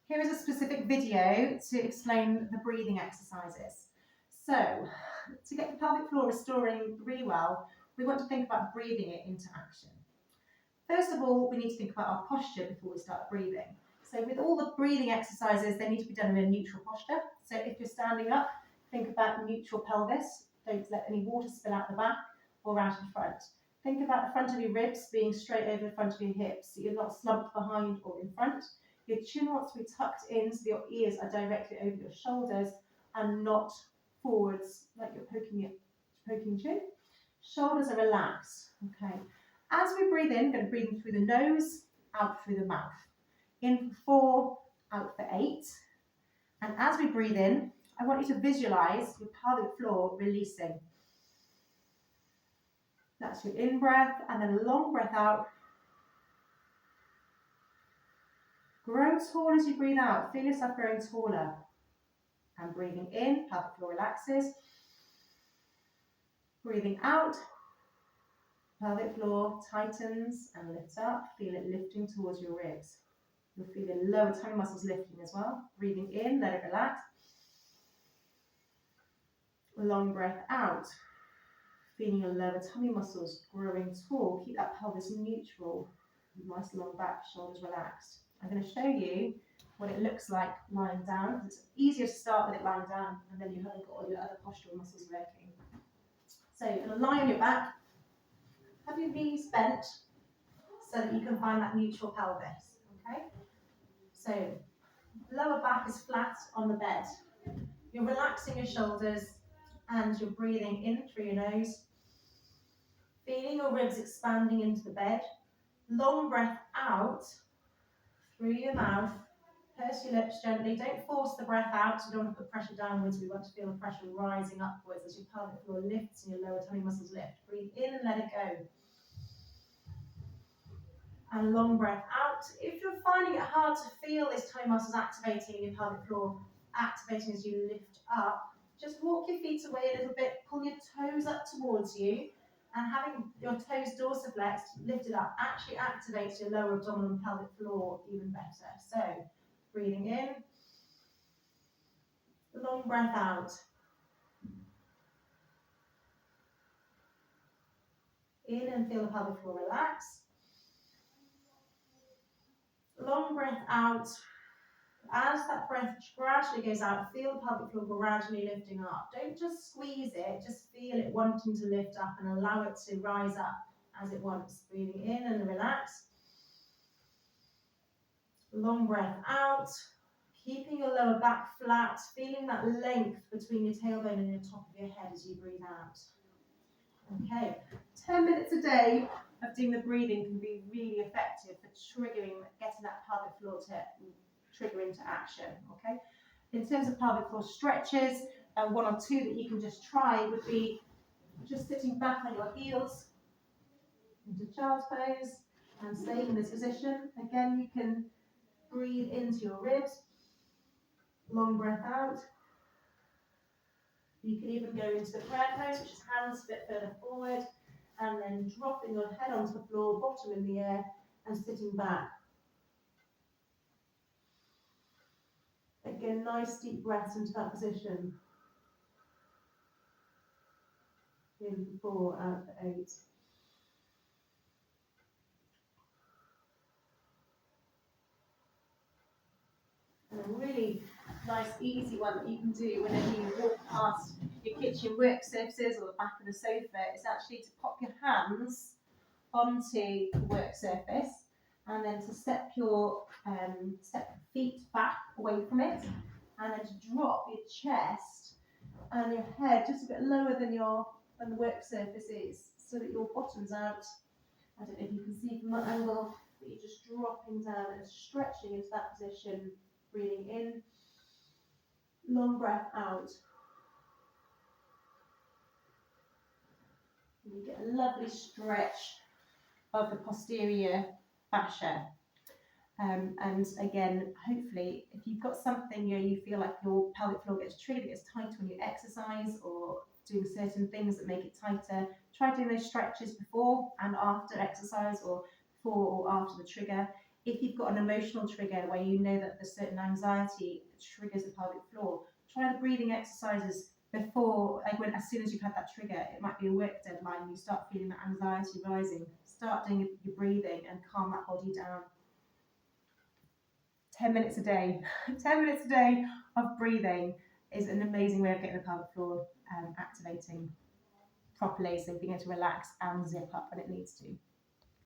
Here is a specific video to explain the breathing exercises. So, to get the pelvic floor restoring really well, we want to think about breathing it into action. First of all, we need to think about our posture before we start breathing. So with all the breathing exercises, they need to be done in a neutral posture. So if you're standing up, think about neutral pelvis. Don't let any water spill out the back or out in front. Think about the front of your ribs being straight over the front of your hips, so you're not slumped behind or in front. Your chin wants to be tucked in so your ears are directly over your shoulders and not forwards like you're poking chin. Shoulders are relaxed, okay. As we breathe in, we're going to breathe in through the nose, out through the mouth. In for 4, out for 8. And as we breathe in, I want you to visualize your pelvic floor releasing. That's your in breath, and then a long breath out. Grow tall as you breathe out. Feel yourself growing taller. And breathing in, pelvic floor relaxes. Breathing out, pelvic floor tightens and lifts up. Feel it lifting towards your ribs. You'll feel the lower tummy muscles lifting as well. Breathing in, let it relax. Long breath out. Feeling your lower tummy muscles growing tall. Keep that pelvis neutral. Nice long back, shoulders relaxed. I'm going to show you what it looks like lying down. It's easier to start with it lying down, and then you haven't got all your other postural muscles working. So you're going to lie on your back. Have your knees bent so that you can find that neutral pelvis. Okay? So lower back is flat on the bed. You're relaxing your shoulders and you're breathing in through your nose. Feeling your ribs expanding into the bed. Long breath out through your mouth. Purse your lips gently. Don't force the breath out. You don't want to put pressure downwards. We want to feel the pressure rising upwards as your pelvic floor lifts and your lower tummy muscles lift. Breathe in and let it go. And long breath out. If you're finding it hard to feel these tummy muscles activating and your pelvic floor activating as you lift up, just walk your feet away a little bit, pull your toes up towards you, and having your toes dorsiflexed, lifted up, actually activates your lower abdominal and pelvic floor even better. So, breathing in, long breath out. In and feel the pelvic floor relax. Long breath out. As that breath gradually goes out, feel the pelvic floor gradually lifting up. Don't just squeeze it, just feel it wanting to lift up and allow it to rise up as it wants. Breathing in and relax. Long breath out. Keeping your lower back flat, feeling that length between your tailbone and your top of your head as you breathe out. Okay, 10 minutes a day of doing the breathing can be really effective for triggering, getting that pelvic floor to trigger into action, okay? In terms of pelvic floor stretches, 1 or 2 that you can just try would be just sitting back on your heels into child's pose and staying in this position. Again, you can breathe into your ribs, long breath out. You can even go into the prayer pose, which is hands a bit further forward, and then dropping your head onto the floor, bottom in the air, and sitting back. Again, nice deep breaths into that position. In for 4, out for 8. And a really nice, easy one that you can do whenever you walk past your kitchen work surfaces or the back of the sofa is actually to pop your hands onto the work surface and then to step your feet back away from it, and then to drop your chest and your head just a bit lower than the work surface is, so that your bottom's out. I don't know if you can see from that angle, but you're just dropping down and stretching into that position. Breathing in, long breath out. And you get a lovely stretch of the posterior fascia. And again, hopefully, if you've got something, you feel like your pelvic floor gets triggered, it gets tight when you exercise or doing certain things that make it tighter, try doing those stretches before and after exercise, or before or after the trigger. If you've got an emotional trigger where you know that there's certain anxiety triggers the pelvic floor, try the breathing exercises before, like when, as soon as you've had that trigger. It might be a work deadline, you start feeling that anxiety rising. Start doing your breathing and calm that body down. 10 minutes a day, 10 minutes a day of breathing is an amazing way of getting the pelvic floor activating properly, so being able to relax and zip up when it needs to.